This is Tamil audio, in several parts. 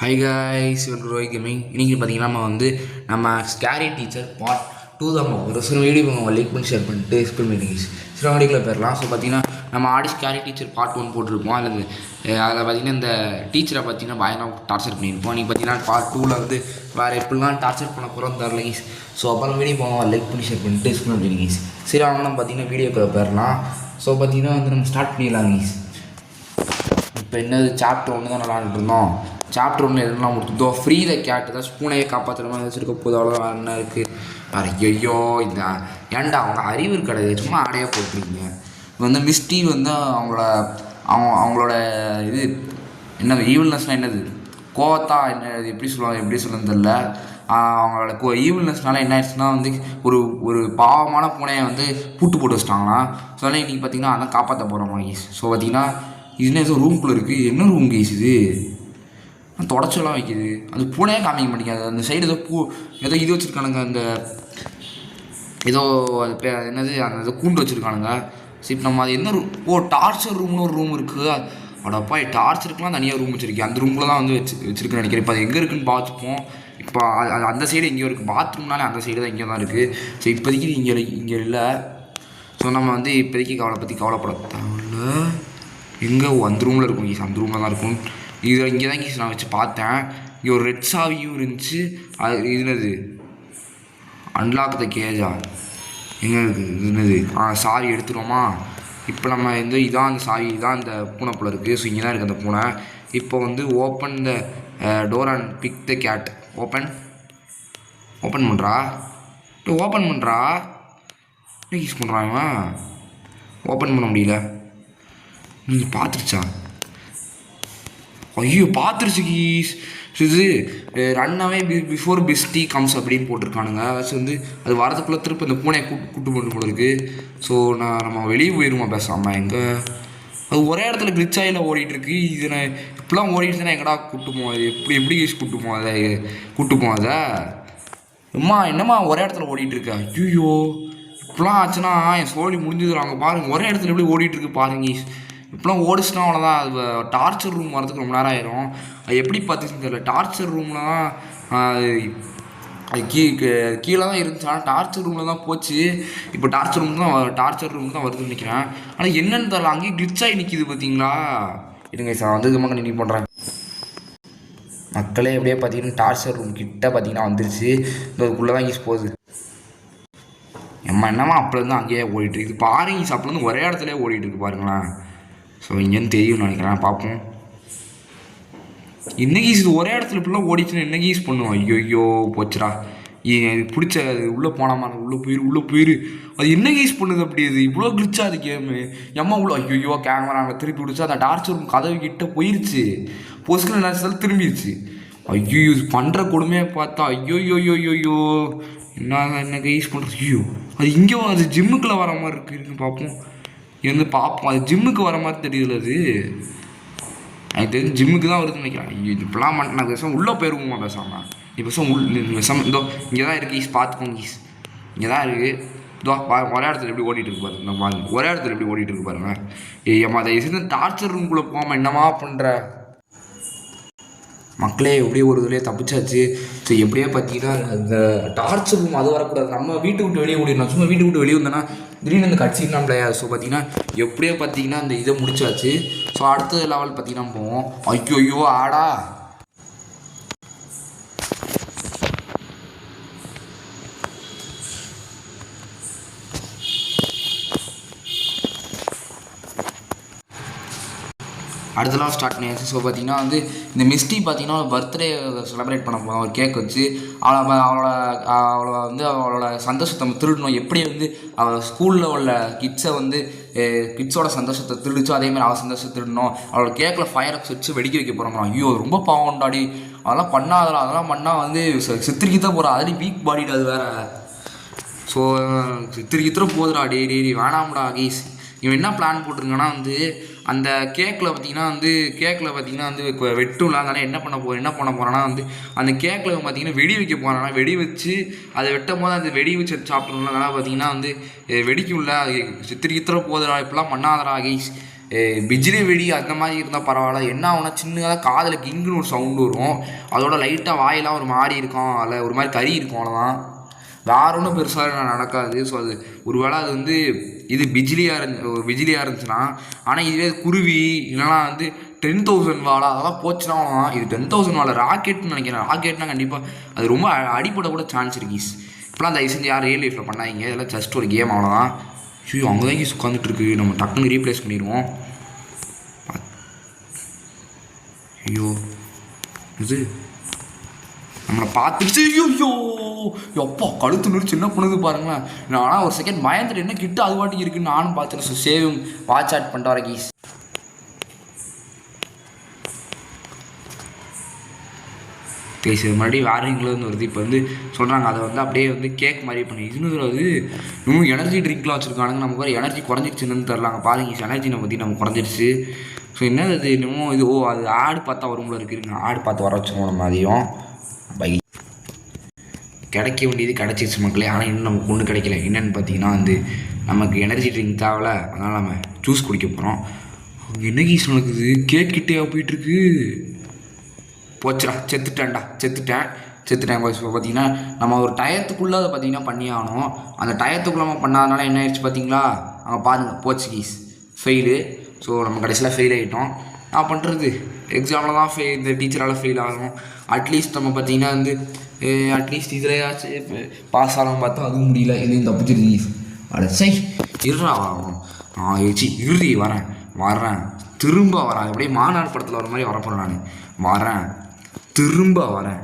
High guys, ரோய் gaming. இன்றைக்கி பார்த்தீங்கன்னா நம்ம ஸ்கேரி டீச்சர் பார்ட் 2 தான் ஒரு சில வீடியோ லைக் பண்ணி ஷேர் பண்ணிட்டு எக்ஸ்பிளைன் பண்ணி சில வீடியோவில் போயிடலாம். ஸோ பார்த்தீங்கன்னா நம்ம ஸ்கேரி டீச்சர் பார்ட் 1 போட்டிருப்போம். அதில் பார்த்தீங்கன்னா இந்த டீச்சரை பார்த்தீங்கன்னா பயங்கரம் டார்ச்சர் பண்ணியிருப்போம். நீங்கள் பார்த்தீங்கன்னா பார்ட் 2 வேறு எப்படிலாம் டார்ச்சர் பண்ண போகிறோம் தரல கைஸ். ஸோ அப்புறம் வீடியோ லைக் பண்ணி ஷேர் பண்ணிட்டு எக்ஸ்பிளைன் பண்ணி கைஸ். சரி, அவங்க நம்ம பார்த்தீங்கன்னா வீடியோக்குள்ளே போயிடலாம். ஸோ பார்த்தீங்கன்னா நம்ம ஸ்டார்ட் பண்ணிடலாம் கைஸ். இப்போ என்னது சாப்டர் 1 தான் விளாண்டுட்டு இருந்தோம். சாப்டர் 1 எதுலாம் கொடுத்துருந்தோ ஃப்ரீ த கேட்டு தான் ஸ்பூனையே காப்பாற்றுற மாதிரி வச்சுருக்க போது அவ்வளோ வேறு என்ன இருக்குது. வேறு ஐயோ இந்த ஏன்டா அவங்க அறிவு கிடையாது, சும்மா ஆடையே போட்டிருக்கீங்க. மிஸ்டி அவங்களோட இது என்ன ஈவில்னஸ்னால் என்னது கோவத்தா என்ன எப்படி சொல்லுன்னு தெரில. அவங்களோட ஈவில்னஸ்னால என்ன ஆயிடுச்சுன்னா ஒரு பாவமான பூனையை பூட்டு போட்டு வச்சிட்டாங்களாம். ஸோ அதனால் இன்றைக்கி பார்த்தீங்கன்னா அதான் காப்பாற்ற போகிறோம் கைஸ். ஸோ பார்த்தீங்கன்னா இதுன்னு ஏதோ ரூம்குள்ளே இருக்குது. என்ன ரூம் கைஸ் இது? தொடச்செல்லாம் வைக்கிது. அது பூனையே காமிக்க மாட்டேங்காது. அந்த சைடு ஏதோ இது வச்சுருக்கானுங்க. அந்த ஏதோ அது என்னது அந்த கூண்டு வச்சுருக்கானுங்க. சரி, நம்ம அது என்ன ரூம்? டார்ச்சர் ரூம்னு ஒரு ரூம் இருக்குது. அடப்பா, டார்ச்சருக்குலாம் தனியாக ரூம் வச்சுருக்கேன். அந்த ரூமில் தான் வச்சுருக்குன்னு நினைக்கிறேன். இப்போ அது எங்கே இருக்குதுன்னு பார்த்துப்போம். இப்போ அந்த சைடு எங்கேயோ இருக்குது. பாத்ரூம்னாலே அந்த சைடு தான் இங்கே தான் இருக்குது. ஸோ இப்போதைக்கு இங்கே இல்லை. ஸோ நம்ம இப்போதைக்கு கவலைப்பட தேவையில்லை. எங்கே அந்த ரூமில் இருக்கும் கீஸ். அந்த ரூமில் தான் இருக்கும். இங்கே தான் கீஸ் நான் வச்சு பார்த்தேன். இங்கே ஒரு ரெட் சாவியும் இருந்துச்சு. அது இதுனது அன்லாக் த கேஜா எங்கே இருக்குது? இதுனது சாவி எடுத்துருவோமா? இப்போ நம்ம இதான் அந்த சாவி தான் இந்த பூனை போல இருக்குது. ஸோ இங்கே தான் இருக்குது அந்த பூனை. இப்போ open the door and pick the cat. Open பண்ணுறா என்ன யூஸ் பண்ணுறாங்க? ஓப்பன் பண்ண முடியல. நீங்கள் பார்த்துருச்சா? ஐயோ, பார்த்துருச்சு கீஸ். இது ரன்னாவே பிஃபோர் பிஸ்டி கம்ஸ் அப்படின்னு போட்டிருக்கானுங்க. அது வரதுக்குள்ளே திருப்பி இந்த பூனையை கூட்டு போட்டு போல இருக்குது. ஸோ நம்ம வெளியே போயிடுமா பேசாமல்? எங்கே அது ஒரே இடத்துல கிளிச் ஆயில் ஓடிட்டுருக்கு. இது நான் இப்படிலாம் ஓடிட்டுனா எங்கடா கூட்டுப்போம்? அது எப்படி கீஸ் கூட்டுப்போம் அதை என்னம்மா ஒரே இடத்துல ஓடிட்டுருக்கா? ஐயோ, இப்படிலாம் ஆச்சுன்னா என் சோழி முடிஞ்சுதுறாங்க பாருங்கள். ஒரே இடத்துல எப்படி ஓடிட்டுருக்கு பாருங்க. இப்போலாம் ஓடிச்சுனா அவ்வளோதான். அது டார்ச்சர் ரூம் வரதுக்கு ரொம்ப நேரம் ஆயிரும். அது எப்படி பார்த்துச்சுன்னு தெரியல. டார்ச்சர் ரூமில் தான் அது கீழே தான் இருந்துச்சு. ஆனால் டார்ச்சர் ரூமில் தான் போச்சு. இப்போ டார்ச்சர் ரூம் தான் வருதுன்னு நினைக்கிறேன். ஆனால் என்னென்னு தெரியல, அங்கேயும் கிளிச்சாகி நிற்கிது பார்த்தீங்களா? இருங்க சார், இதுமாக கண்டினியூ பண்ணுறேன். மக்களே எப்படியே பார்த்தீங்கன்னா டார்ச்சர் ரூம் கிட்ட பார்த்தீங்கன்னா வந்துருச்சு. இதுக்குள்ளே தான் யூஸ் போகுது. என்னம்மா அப்போலேருந்து அங்கேயே ஓடிட்டுருக்கு பாருங்க. அப்போலேருந்து ஒரே இடத்துலேயே ஓடிட்டுருக்கு பாருங்களேன். ஸோ இங்கேன்னு தெரியும்னு நினைக்கிறேன். பார்ப்போம். இன்னைக்கு இது ஒரே இடத்துல இப்படிலாம் ஓடிச்சுன்னா என்ன யூஸ் பண்ணுவோம்? ஐயோ போச்சுடா. எனக்கு பிடிச்ச அது உள்ளே போனாமா? உள்ளே போயிரு. அது என்ன யூஸ் பண்ணுது அப்படி? இது இவ்வளோ கிளிச்சா அது கேமு. ஐயோ கேமரா அங்கே திருப்பி விடுச்சு. அந்த டார்ச்சர் ரூம் கதவு கிட்ட போயிருச்சு. பொசுக்கு நினச்சதால் திரும்பிடுச்சு. ஐயோ, இது பண்ணுற கொடுமையை பார்த்தா ஐயோ என்ன யூஸ் பண்ணுறது? ஐயோ, அது இங்கே அது ஜிம்முக்குள்ளே வர மாதிரி இருக்குன்னு பார்ப்போம். பார்ப்போம். அது ஜிம்முக்கு வர மாதிரி தெரியுதுல. அது எனக்கு தெரிஞ்சு ஜிம்முக்கு தான் வருதுன்னு நினைக்கிறேன். ஐயோ, இப்பெல்லாம் நான் பேசாமல் உள்ளே போயிருவோமா பேசாமல்? நீ பேசாமல் இதோ இங்கே தான் இருக்குது ஈஸ். பார்த்துக்கோங்க ஈஸ், இங்கே தான் இருக்குது. இதோ ஒரே இடத்துல எப்படி ஓடிட்டு இருக்கு பாருங்க. நம்ம ஒரே இடத்துல எப்படி ஓடிட்டு இருக்கு பாருங்க. ஏம்மா அதை எது டார்ச்சர் ரூம்குள்ளே போகாமல் என்னமா பண்ணுற? மக்களே எப்படியே ஒரு இதுலேயே தப்பிச்சாச்சு. ஸோ எப்படியே பார்த்தீங்கன்னா அந்த டார்ச்சர் ரூம் அது வரக்கூடாது. நம்ம வீட்டு விட்டு வெளியே ஓடிடணும். சும்மா வீட்டு விட்டு வெளியே வந்தோன்னா திடீர்னு அந்த கட்சிலாம் இல்லையா? ஸோ பார்த்தீங்கன்னா எப்படியே பார்த்தீங்கன்னா அந்த இதை முடிச்சாச்சு. ஸோ அடுத்த லெவல் பார்த்தீங்கன்னா போவோம். ஐயோ ஆடா, அடுத்தலாம் ஸ்டார்ட் பண்ணியாச்சு. ஸோ பார்த்தீங்கன்னா இந்த மிஸ்டி பார்த்தீங்கன்னா பர்த்டே செலிப்ரேட் பண்ண போகிறோம். ஒரு கேக் வச்சு அவளோட சந்தோஷத்தை திருடணும். எப்படி அவள் ஸ்கூலில் உள்ள கிட்ஸோட சந்தோஷத்தை திருடிச்சோ அதேமாதிரி அவள் சந்தோஷத்தை திருடணும். அவளோட கேக்கில் ஃபயர்ஸ் வச்சு வெடிக்க வைக்க போகிறாங்க. ஐயோ ரொம்ப பாவம் உண்டாடி. அதெல்லாம் பண்ணாதலாம். அதெல்லாம் பண்ணால் சித்திரிக்கு தான் போகிறா. அதுலேயும் வீக் பாடிட்டு அது வேறு. ஸோ சித்திரிக்கிற போதுடா. டெய்லி வேணாம்டா கீஸ். இவன் என்ன பிளான் போட்டிருங்கன்னா அந்த கேக்கில் பார்த்தீங்கன்னா வெட்டும் அதனால் என்ன பண்ண போகிறான்னா அந்த கேக்கில் பார்த்தீங்கன்னா வெடி வைக்க போகிறான்னா வெடி வச்சு அதை வெட்டும் போது அந்த வெடி வச்சு சாப்பிட்றோம்ல. அதனால் பார்த்தீங்கன்னா வெடிக்கும்ல. அது சித்திரிக்கிற போதுடா. இப்பெல்லாம் பண்ணாதடா கைஸ். பிஜிலி வெடி அந்த மாதிரி இருந்தால் பரவாயில்ல. என்ன ஆகுனா சின்னதாக காதில் கிங்குன்னு ஒரு சவுண்டு வரும். அதோட லைட்டாக வாயெல்லாம் ஒரு மாதிரி இருக்கும், அதில் ஒரு மாதிரி கறி இருக்கும், அவ்வளோதான். வேற ஒன்றும் பெருசாக நடக்காது. ஸோ அது ஒரு வேளை அது வந்து இது பிஜிலியாக இருந்துச்சுன்னா. ஆனால் இதுவே குருவி இல்லைனா வந்து 10,000 வாழை அதெல்லாம் போச்சுன்னா அவ்வளோதான். இது 10,000 வாழை ராக்கெட்னு நினைக்கிறேன். ராக்கெட்னா கண்டிப்பாக அது ரொம்ப அடிப்பட கூட சான்ஸ் இருக்கு. இப்போலாம் தயவு செஞ்சு யார் ரியல் லைஃப்பில் பண்ணாதீங்க. இதெல்லாம் ஜஸ்ட் ஒரு கேம், அவ்வளோதான். ஐயோ அங்கே தான் கீஸ் உட்காந்துட்ருக்கு. நம்ம டக்குன்னு ரீப்ளேஸ் பண்ணிடுவோம். ஐயோ இது நம்மளை பார்த்துருச்சு. ஐயோ எப்பா கழுத்து நூறு சின்ன பொண்ணுது பாருங்களேன். ஆனால் ஒரு செகண்ட் பயந்துட்டு என்ன கிட்ட அது வாட்டிக்கு இருக்குன்னு நானும் பார்த்துட்டு. ஸோ சேவும் வாட்ச் அவுட் பண்ணிட்டு வரேன் கீஸ். பேசி மறுபடியும் வேறு எங்கேருந்து வருது. இப்போ வந்து சொல்கிறாங்க அதை வந்து அப்படியே வந்து கேக் மாதிரி பண்ணி இதுன்னு அது இன்னும் எனர்ஜி ட்ரிங்க்லாம் வச்சுருக்கானுங்க. நமக்கு வேறு எனர்ஜி குறைஞ்சிருச்சுன்னு தெரிலாங்க. பாருங்க எனர்ஜி நம்ம பற்றி நம்ம குறைஞ்சிருச்சு. ஸோ என்னது அது இன்னமும் இது அது ஆடு பார்த்தா வரும்போது இருக்குதுங்க. ஆடு பார்த்து வர வச்சுருவோம் நம்ம அதையும். பை கிடைக்க வேண்டியது கிடச்சிருச்சு மக்களே. ஆனால் இன்னும் நமக்கு ஒன்றும் கிடைக்கல. என்னென்னு பார்த்தீங்கன்னா வந்து நமக்கு எனர்ஜி ட்ரிங்க் தேவையில்ல. அதனால் நம்ம ஜூஸ் குடிக்க போகிறோம். என்ன கீஸ் நடக்குது? கேக் கிட்டேயா போயிட்டுருக்கு? போச்சுடா, செத்துட்டேன். இப்போ பார்த்தீங்கன்னா நம்ம ஒரு டயத்துக்குள்ளே அதை பார்த்தீங்கன்னா பண்ணி ஆகணும். அந்த டயத்துக்குள்ளே நம்ம பண்ணாதனால என்ன ஆயிடுச்சு பார்த்தீங்களா? அங்கே பாருங்கள், போச்சு கீஸ் ஃபெயிலு. ஸோ நம்ம கடைசியில் ஃபெயில் ஆகிட்டோம். நான் பண்ணுறது எக்ஸாமில் தான் இந்த டீச்சரால் ஃபெயில் ஆகணும். அட்லீஸ்ட் நம்ம பார்த்தீங்கன்னா வந்து அட்லீஸ்ட் இதில் பாஸ் ஆகலாம் பார்த்தா அதுவும் முடியல. இதையும் தப்பிச்சிருக்கீங்க. அட சை இருறா இறுதி வரேன் திரும்ப வரேன். அப்படியே மாநாடு படத்தில் வர மாதிரி வரப்போகிறேன். நான் திரும்ப வரேன்.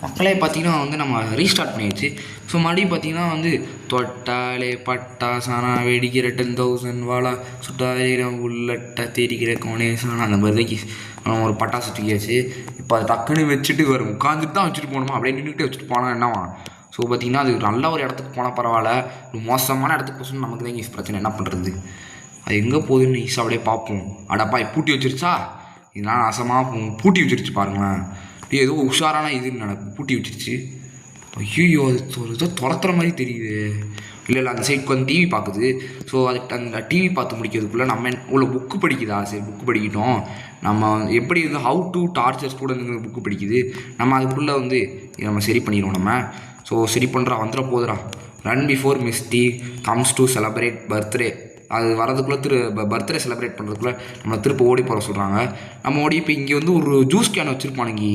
மக்களே பார்த்தீங்கன்னா வந்து நம்ம ரீஸ்டார்ட் பண்ணிடுச்சு. ஸோ மறுபடியும் பார்த்தீங்கன்னா வந்து தொட்டாலே பட்டாசானா வெடிக்கிற 10,000 வாழா சுட்டாலே உள்ளட்ட தெரிக்கிற கோணேசானா அந்த மாதிரி தான் ஒரு பட்டாசு தூக்கியாச்சு. இப்போ அது டக்குன்னு வச்சுட்டு வரும் உட்காந்துட்டு தான் வச்சுட்டு போகணுமா? அப்படியே நின்றுட்டு வச்சுட்டு போனால் என்னவா? ஸோ பார்த்தீங்கன்னா அது நல்ல ஒரு இடத்துக்கு போனால் பரவாயில்ல. ஒரு மோசமான இடத்துக்கு போச்சுன்னா நமக்கு தான் இங்கே பிரச்சனை. என்ன பண்ணுறது? அது எங்கே போகுதுன்னு ஈஸியாக அப்படியே பார்ப்போம். அடப்பா பூட்டி வச்சிருச்சா? இதெல்லாம் நாசமாக பூட்டி வச்சிருச்சு பாருங்களேன். ஏதோ உஷாரான இதுன்னு நடக்கும். பூட்டி வச்சிருச்சு. ஐயோ அது ஏதோ துரத்துற மாதிரி தெரியுது. இல்லை அந்த சைடுக்கு வந்து டிவி பார்க்குது. ஸோ அதுக்கு அந்த டிவி பார்த்து முடிக்கிறதுக்குள்ளே நம்ம உள்ள புக்கு படிக்குதா? சரி புக்கு படிக்கிட்டோம். நம்ம எப்படி வந்து ஹவு டு டார்ச்சர் ஸ்டூடெண்ட்ங்கிற புக்கு படிக்குது. நம்ம அதுக்குள்ளே வந்து நம்ம சரி பண்ணிடுவோம். நம்ம ஸோ சரி பண்ணுறா வந்துட போதுடா. Run before Misty comes to celebrate birthday. அது வரதுக்குள்ளே பர்த்டே செலிப்ரேட் பண்ணுறதுக்குள்ளே நம்மளை திருப்ப ஓடி போகிற சொல்கிறாங்க. நம்ம ஓடி இப்போ இங்கே வந்து ஒரு ஜூஸ் கேன் வச்சுருப்பானுங்க.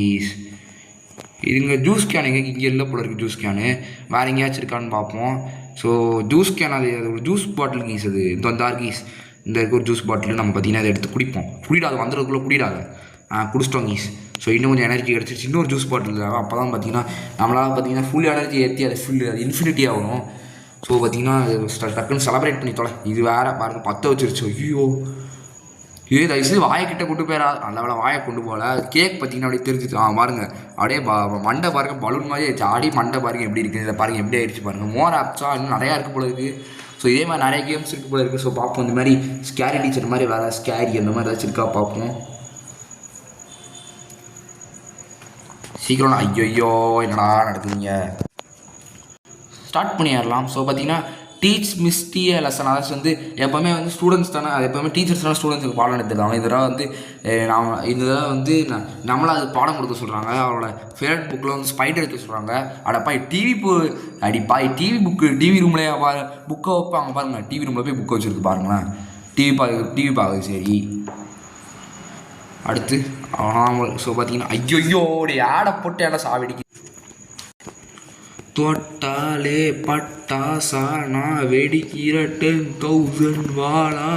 இதுங்க ஜூஸ் கேன் இங்கே இல்லை போல இருக்குது. ஜூஸ் கேனு வேறு எங்கேயாச்சும் இருக்கான்னு பார்ப்போம். ஸோ ஜூஸ் கேன் அது ஒரு ஜூஸ் பாட்டில் கீஸ். அது இந்த கீஸ் இந்த இருக்க ஒரு ஜூஸ் பாட்டில் நம்ம பார்த்தீங்கன்னா அதை எடுத்து குடிப்போம். குடிடாது வந்துடுறதுக்குள்ளே குடிடாது. குடிச்சிட்டோம் கீஸ். ஸோ இன்னும் கொஞ்சம் எனர்ஜி கிடச்சிருச்சு. இன்னொரு ஜூஸ் பாட்டில் அப்போ தான் பார்த்தீங்கன்னா நம்மளால் பார்த்தீங்கன்னா ஃபுல் எனர்ஜி ஏற்றி அதை அது இன்ஃபினிட்டி ஆகணும். ஸோ பார்த்தீங்கன்னா டக்குன்னு செலப்ரேட் பண்ணி தொலை. இது வேறு பாருங்க பற்ற வச்சிருச்சு. ஐயோ தயவுசெய்து வாயக்கிட்ட கொண்டு போயிடா. நல்ல வேலை வாயை கொண்டு போகல. கேக் பார்த்தீங்கன்னா அப்படியே தெரிஞ்சிச்சு. பாருங்க அப்படியே மண்டை பாருங்கள் பலூன் மாதிரி ஆயிடுச்சு. ஆடி மண்டை பாருங்கள் எப்படி இருக்குது. இதை பாருங்கள் எப்படி ஆயிடுச்சு பாருங்கள். மோர் ஆப்ஸா இன்னும் நிறையா இருக்குது போல இருக்குது. ஸோ இதே மாதிரி நிறைய கேம்ஸ் இருக்குது போல இருக்குது. ஸோ பார்ப்போம். இந்த மாதிரி ஸ்கேரி டீச்சர் மாதிரி வேறு ஸ்கேரி அந்த மாதிரி ஏதாச்சும் இருக்கா பார்ப்போம். சீக்கிரம் ஐயோ என்னடா நடக்குதுங்க. ஸ்டார்ட் பண்ணிடலாம். ஸோ பார்த்தீங்கன்னா டீச் மிஸ்டிய லெசன். அதாச்சும் வந்து எப்போவுமே வந்து ஸ்டூடெண்ட்ஸ் தானே. அது எப்போவுமே டீச்சர்ஸ் தானே ஸ்டூடெண்ட்ஸுக்கு பாடம் எடுத்துருக்காங்க. இதெல்லாம் வந்து இந்த தடவை வந்து நம்மளை அது பாடம் கொடுக்க சொல்கிறாங்க. அவரோட ஃபேவரட் புக்கில் வந்து ஸ்பைடர் எடுக்க சொல்கிறாங்க. அடப்பா டிவி புக்கு டிவி ரூம்லேயே புக்கை வைப்பாங்க பாருங்கள். டிவி ரூமில் போய் புக்கை வச்சுருக்கு பாருங்களேன். டிவி பார்க்குது. சரி அடுத்து ஸோ பார்த்தீங்கன்னா ஐயோ ஆடை போட்டு ஆடை சாவடிக்கு. தொட்டாலே பட்டாசானா வெடிக்கிற 10,000 வாழா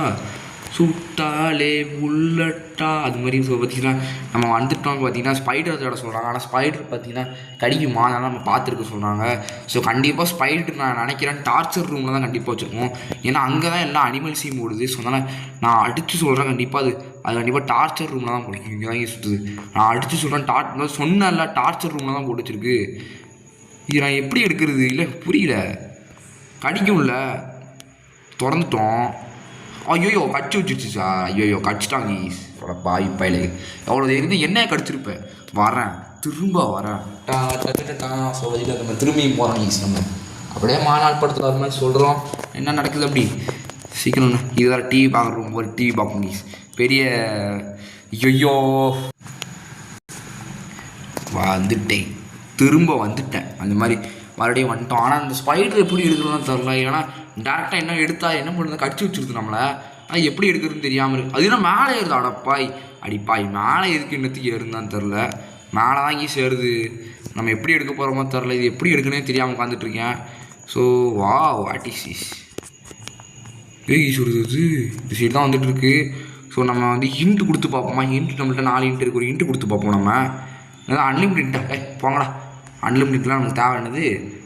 சுட்டாலே புல்லட்டா அது மாதிரி. ஸோ பார்த்தீங்கன்னா நம்ம வந்துட்டோம். பார்த்தீங்கன்னா ஸ்பைடர் தேட சொல்கிறாங்க. ஆனால் ஸ்பைடர் பார்த்தீங்கன்னா கடிக்குமா? அதனால் நம்ம பார்த்துருக்க சொல்கிறாங்க. ஸோ கண்டிப்பாக ஸ்பைடர் நான் நினைக்கிறேன் டார்ச்சர் ரூமில் தான் கண்டிப்பாக வச்சுருக்கோம். ஏன்னா அங்கே தான் எல்லா அனிமல்ஸையும் ஓடுது. ஸோ அதனால் நான் அடித்து சொல்கிறேன் கண்டிப்பாக அது கண்டிப்பாக டார்ச்சர் ரூமில் தான் போடுச்சு. இங்கே தான் சுற்றுது. நான் அடித்து சொல்கிறேன் சொன்னல டார்ச்சர் ரூமில் தான் போட்டு வச்சிருக்கு. இது நான் எப்படி எடுக்கிறது? இல்லை புரியல. கடிக்கும்ல திறந்துட்டோம். ஐயோ கடிச்சு வச்சிருச்சு சார். ஐயோ கடிச்சிட்டாங்க பாய் பயில. எவ்வளோ இருந்து என்ன கடிச்சிருப்பேன். திரும்ப வரேன். ஸோ நம்ம திரும்பியும் போகிறோம் நம்ம அப்படியே மாநாடு படத்தில் வர மாதிரி சொல்கிறோம். என்ன நடக்குது அப்படி சீக்கிரம்ண்ணா இது வேறு டிவி பார்க்குறோம், ஒரு டிவி பார்ப்போம் ப்ளீஸ். பெரிய ஐயோ வந்துட்டேன், திரும்ப வந்துட்டேன். அந்த மாதிரி மறுபடியும் வந்துட்டோம். ஆனால் அந்த ஸ்பைடர் எப்படி எடுக்கிறதுன்னு தெரில. ஏன்னா டேரெக்டாக என்ன எடுத்தா என்ன பண்ணுறது, கடிச்சு வச்சுருது நம்மளை. ஆனால் எப்படி எடுக்கிறதுன்னு தெரியாமல் இருக்குது. அது என்ன மேலே ஏறுது, அடிப்பாய் மேலே எதுக்கு என்னத்துக்கு ஏறுந்தான்னு தெரில. மேலே தான் இங்கே சேருது. நம்ம எப்படி எடுக்க போகிறோமோ தெரில. இது எப்படி எடுக்கணுன்னே தெரியாமல் உட்காந்துட்ருக்கேன். ஸோ வாட் இஸ் திஸ் சொல்லுது. இந்த சைடு தான் வந்துட்டுருக்கு. ஸோ நம்ம வந்து ஹிண்ட் கொடுத்து பார்ப்போமா. ஹிண்ட் நம்மள்ட்ட 4 ஹிண்ட் இருக்குது. ஒரு ஹிண்ட் கொடுத்து பார்ப்போம். நம்ம அன்லிமிட்டா போங்கடா. அன்லிமிட்டெலாம் நமக்கு தேவையானது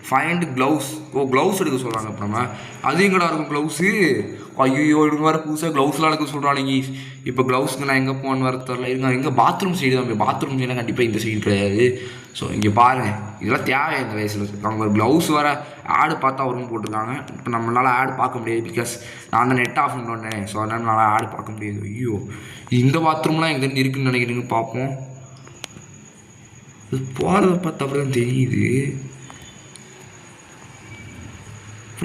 ஃபைண்ட் க்ளவுஸ். க்ளவுஸ் எடுக்க சொல்கிறாங்க. இப்போ நம்ம அது எங்கடா இருக்கும் க்ளவுஸு. ஐயோ இவங்க வேறு புதுசாக க்ளவுஸ்லாம் எடுக்க சொல்கிறாங்க. இப்போ க்ளவுஸ்க்கு நான் எங்கே போகணுன்னு வர தெரில. இருங்க எங்கே பாத்ரூம் சைடு தான். பாத்ரூம் சைடுலாம் கண்டிப்பாக இந்த சைடு கிடையாது. ஸோ இங்கே பாருங்கள், இதெல்லாம் தேவை இந்த வயசில். அவங்க ஒரு க்ளவுஸ் வர ஆடு பார்த்தா வரும்னு போட்டிருக்காங்க. இப்போ நம்மளால் ஆடு பார்க்க முடியாது, பிகாஸ் நான் அந்த நெட் ஆஃப் பண்ணேன். ஸோ அதனால் நல்லா ஆடு பார்க்க முடியாது. ஐயோ இந்த பாத்ரூம்லாம் எங்கே இருக்குதுன்னு நினைக்கிறீங்க. பார்ப்போம். போகிறத பார்த்தா அப்புறம் தான் தெரியுது.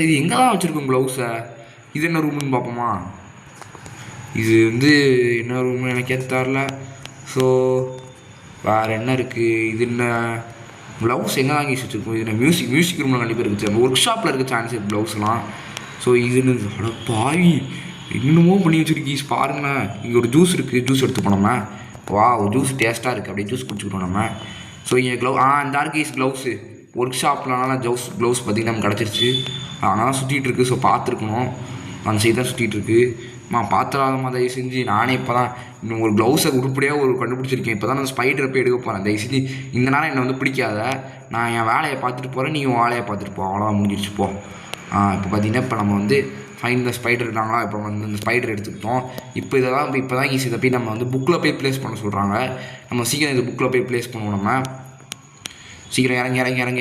இது எங்கே தான் வச்சுருக்கோம் க்ளவுஸை. இது என்ன ரூம்னு பார்ப்போமா. இது வந்து என்ன ரூம்னு எனக்கே தெரில. ஸோ வேறு என்ன இருக்குது. இது என்ன க்ளவுஸ் எங்கே வாங்கி வச்சுருக்கோம். இது என்ன மியூசிக் ரூமில் கண்டிப்பாக இருக்குது. அந்த ஒர்க் ஷாப்பில் இருக்க சான்ஸ் இருக்குது க்ளவுஸ்லாம். ஸோ இது பாவி இன்னமும் பண்ணி வச்சுருக்கீஸ் பாருங்களேன். இங்கே ஒரு ஜூஸ் இருக்குது, ஜூஸ் எடுத்துப்போம் நம்ம. ஜூஸ் டேஸ்ட்டாக இருக்குது, அப்படியே ஜூஸ் குடிச்சுக்கிட்டோம் நம்ம. ஸோ இங்கே இந்த இருக்குது க்ளவுஸு. ஒர்க் ஷாப்லனால க்ளவுஸ் பார்த்திங்கன்னா நமக்கு கிடச்சிருச்சு. அதனால் சுற்றிட்டு இருக்குது. ஸோ பார்த்துருக்கணும். அந்த சைடு தான் சுற்றிட்டு இருக்கு. பார்த்துடாதம்மா தயவு செஞ்சு. நானே இப்போ தான் இன்னும் ஒரு க்ளவுஸை உருப்படியாக கண்டுபிடிச்சிருக்கேன். இப்போ தான் நான் ஸ்பைடரை போய் எடுக்க போகிறேன். தயவு செஞ்சு இந்த நேரம் என்னை வந்து பிடிக்காத. நான் என் வேலையை பார்த்துட்டு போகிறேன், நீ உன் வேலையை பார்த்துட்டு போ. அவ்வளோதான், முடிஞ்சிடுச்சு போ. இப்போ பார்த்தீங்கன்னா இப்போ நம்ம வந்து ஃபைன் இந்த ஸ்பைடர் இருக்காங்களா. இப்போ வந்து இந்த ஸ்பைடர் எடுத்துக்கிட்டோம். இப்போ தான் ஈஸி. இதை போய் நம்ம வந்து புக்கில் போய் ப்ளேஸ் பண்ண சொல்கிறாங்க. நம்ம சீக்கிரம் இந்த புக்கில் போய் ப்ளேஸ் பண்ணுவோம். நம்ம சீக்கிரம்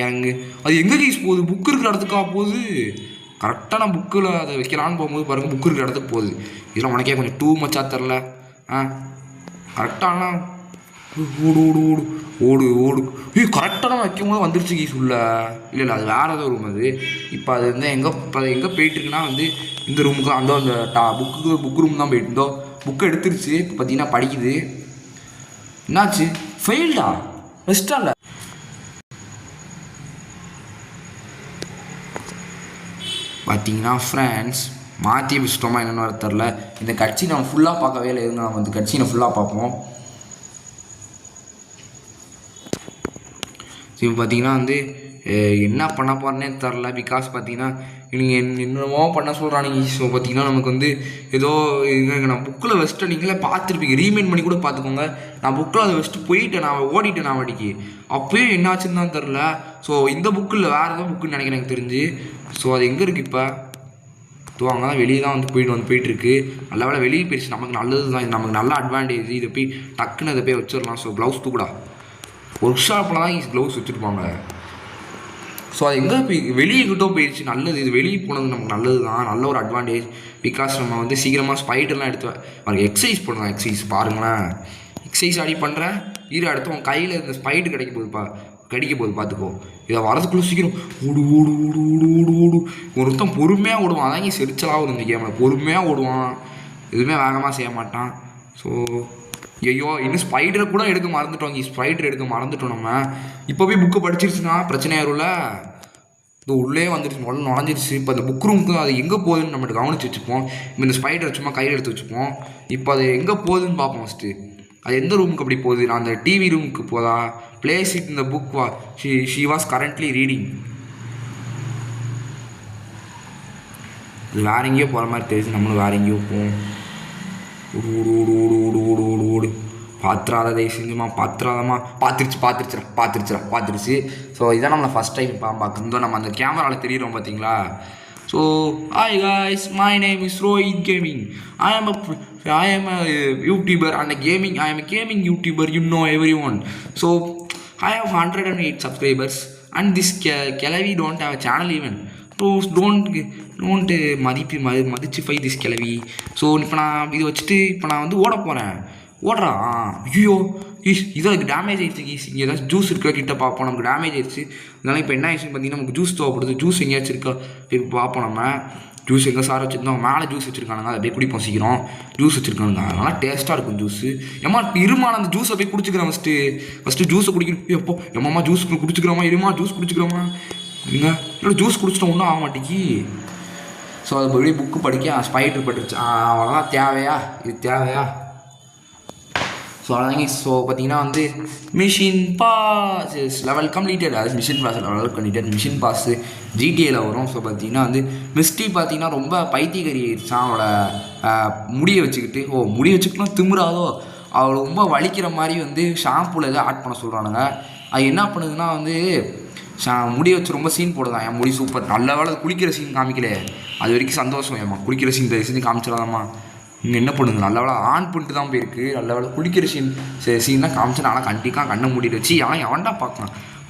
இறங்கு. அது எங்கே ஈஸ் போகுது, புக்கு இருக்கிற இடத்துக்கா போகுது. கரெக்டாக நான் புக்கில் அதை வைக்கலான்னு போகும்போது பாருங்கள் புக்கு இருக்கிற இடத்துக்கு போகுது. இதெல்லாம் உனக்கே கொஞ்சம் டூ மச்சா தெரில. கரெக்டானா ஓடு கரெக்டாக தான் வைக்கும் போது வந்துருச்சு கீஸ் உள்ள. இல்லை அது வேறு ஏதோ ரூம் அது. இப்போ அது வந்து எங்கே போயிட்டுருக்குன்னா வந்து இந்த ரூமுக்கு அந்த புக்கு ரூம் தான் போயிட்டு இருந்தோம். புக்கை எடுத்துருச்சு. இப்போ பார்த்தீங்கன்னா படிக்குது. என்னாச்சு, ஃபெயில்டா பெஸ்ட்டாக இல்லை. பார்த்தீங்கன்னா ஃப்ரெண்ட்ஸ் மாற்றி வச்சிட்டோமா என்னென்னு வர தெரில. இந்த கட்சி நம்ம ஃபுல்லாக பார்க்கவே இல்லை. இருந்தால் நம்ம இந்த கட்சி நம்ம ஃபுல்லாக பார்ப்போம். இப்போ பார்த்தீங்கன்னா வந்து என்ன பண்ண போகிறேன்னே தெரில. பிகாஸ் பார்த்தீங்கன்னா நீங்கள் என்னமோ பண்ண சொல்கிறானுங்க. ஸோ பார்த்தீங்கன்னா நமக்கு வந்து ஏதோ நான் புக்கில் வச்சுட்டு நீங்களே பார்த்துருப்பீங்க. ரீமைண்ட் பண்ணி கூட பார்த்துக்கோங்க. நான் புக்கில் அதை வச்சுட்டு போயிட்டேன், நான் ஓடிட்டேன் நான் வாடிக்கு. அப்போயும் என்ன ஆச்சுன்னு தான் தெரில. ஸோ இந்த புக்கில் வேறு ஏதோ புக்குன்னு நினைக்கிறேன் எனக்கு தெரிஞ்சு. ஸோ அது எங்கே இருக்குது இப்போ. அங்கே தான் வெளியே தான் வந்து போயிட்டுருக்கு. நல்ல வேலை வெளியே போயிடுச்சு. நமக்கு நல்லது தான், நமக்கு நல்ல அட்வான்டேஜ். இதை போய் டக்குன்னு அதை போய் வச்சிடலாம். ஸோ க்ளவுஸ் தூக்குடா. ஒர்க் ஷாப்பில் தான் க்ளவுஸ் வச்சுருப்பாங்க. ஸோ அது எங்கே போய் வெளியே கிட்டோ போயிடுச்சு. நல்லது, இது வெளியே போனது நமக்கு நல்லது தான், நல்ல ஒரு அட்வான்டேஜ். பிகாஸ் நம்ம வந்து சீக்கிரமாக ஸ்பைடர்லாம் எடுத்து எக்ஸசைஸ் பண்ணலாம். எக்ஸசைஸ் பாருங்களேன், எக்ஸசைஸ் அடி பண்ணுறேன். அடுத்து உன் கையில் இந்த ஸ்பைடர் கடிக்க போகுது பார்த்துக்கோ. இதை வரதுக்குள்ளே சீக்கிரம் ஓடு. ஒருத்தன் பொறுமையாக ஓடுவான். அதான் இங்கே செரிச்சலாக வரும் இந்த கேமில். பொறுமையாக ஓடுவான், எதுவுமே வேகமாக செய்ய மாட்டான். ஸோ ஐயோ இன்னும் ஸ்பைடரை கூட எடுக்க மறந்துட்டோம். ஸ்பைடர் எடுக்க மறந்துட்டோம். நம்ம இப்போ போய் புக்கு படிச்சிருச்சுன்னா பிரச்சனையாயிரும்ல. இது உள்ளே வந்துடுச்சு, முதல்ல நுழைஞ்சிருச்சு. இப்போ அந்த புக் ரூமுக்கு அது எங்கே போகுதுன்னு நம்மகிட்ட கவனிச்சு வச்சுப்போம். இப்போ இந்த ஸ்பைடரை சும்மா கையில் எடுத்து வச்சுப்போம். இப்போ அது எங்கே போகுதுன்னு பார்ப்போம் ஃபஸ்ட்டு. அது எந்த ரூமுக்கு அப்படி போகுது. நான் அந்த டிவி ரூமுக்கு போதா. பிளேஸ் இட் இந்த book she was currently reading. அது வேற எங்கேயோ போகிற மாதிரி தெரியுது. நம்மளும் வேற எங்கேயோ போவோம். ஓடு பாத்திராத தயவு செஞ்சுமா, பாத்திராதமா. பார்த்துருச்சு. ஸோ இதான் நம்மளை ஃபஸ்ட் டைம் பார்க்குறோம். நம்ம அந்த கேமராவில் தெரியுறோம் பார்த்தீங்களா. So hi guys, my name is Rohit gaming. I am a YouTuber and I am a gaming YouTuber, you know everyone. So I have 108 subscribers and this Kelavi don't have a channel even. So don't மதிச்சு this கிளவி. ஸோ இப்போ நான் இதை வச்சுட்டு இப்போ நான் வந்து ஓடுறா. ஐயோ இதற்கு டேமேஜ் ஆகிடுச்சு. இங்கே ஏதாச்சும் ஜூஸ் இருக்கா கிட்ட பார்ப்போம். நமக்கு டேமேஜ் ஆகிடுச்சு. அதனால இப்போ என்ன ஆயிடுச்சுன்னு பார்த்தீங்கன்னா நமக்கு ஜூஸ் தேவைப்படுது. ஜூஸ் எங்கேயாச்சும் இருக்கா இப்போ பார்ப்போம். நம்ம ஜூஸ் எங்கே சார் வச்சுருந்தோம், மேலே ஜூஸ் வச்சுருக்கானுங்க, அதை அப்படியே குடிப்போம் சீக்கிரம். ஜூஸ் வச்சுருக்கானுங்க, அதனால் டேஸ்ட்டாக இருக்கும் ஜூஸு. ஏம்மா இருமா அந்த ஜூஸை போய் குடிச்சிக்கிறேன் ஃபஸ்ட்டு ஜூஸை குடிக்கணும். எப்போ எம்மாம்மா ஜூஸ் குடிச்சிக்கிறோமா, இருமா ஜூஸ் குடிச்சிக்கிறோமா இருங்க. இல்லை ஜூஸ் குடிச்சிட்டோம் ஒன்றும் ஆக மாட்டேங்கி. ஸோ அது போய் புக்கு படிக்க ஸ்பைடர் பட்டுருச்சு. அவ்வளோதான். தேவையா இது தேவையா? ஸோ அவ்வளோதாங்க. ஸோ பார்த்தீங்கன்னா வந்து மிஷின் பாஸ் லெவல் கம்ப்ளீட்டட். அது mission pass level completed. Mission pass ஜிடிஏல வரும். ஸோ பார்த்தீங்கன்னா வந்து மிஸ்டி பார்த்தீங்கன்னா ரொம்ப பைத்தியக்காரி ஆயிடுச்சான். அவளோட முடியை வச்சுக்கிட்டு முடி வச்சுக்கிட்டோம் திமுறாதோ, அவளை ரொம்ப வலிக்கிற மாதிரி வந்து ஷாம்பூவில் எதாவது ஆட் பண்ண சொல்கிறானுங்க. அது என்ன பண்ணுதுன்னா வந்து முடி வச்சு ரொம்ப சீன் போடுதான். என் முடி சூப்பர், நல்ல வேலை குளிக்கிற சீன் காமிக்கல, அது வரைக்கும் சந்தோஷம். ஏம்மா குளிக்கிற சீன் செஞ்சு காமிச்சிடாதாம்மா. இங்கே என்ன பண்ணுது, நல்ல வேலை ஆன் பண்ணிட்டு தான் போயிருக்கு. நல்ல வேலை குளிக்கிற சீன் தான் காமிச்சு. ஆனால் கண்டிப்பாக கண்ணை மூடிட்டு வச்சு எவன்டா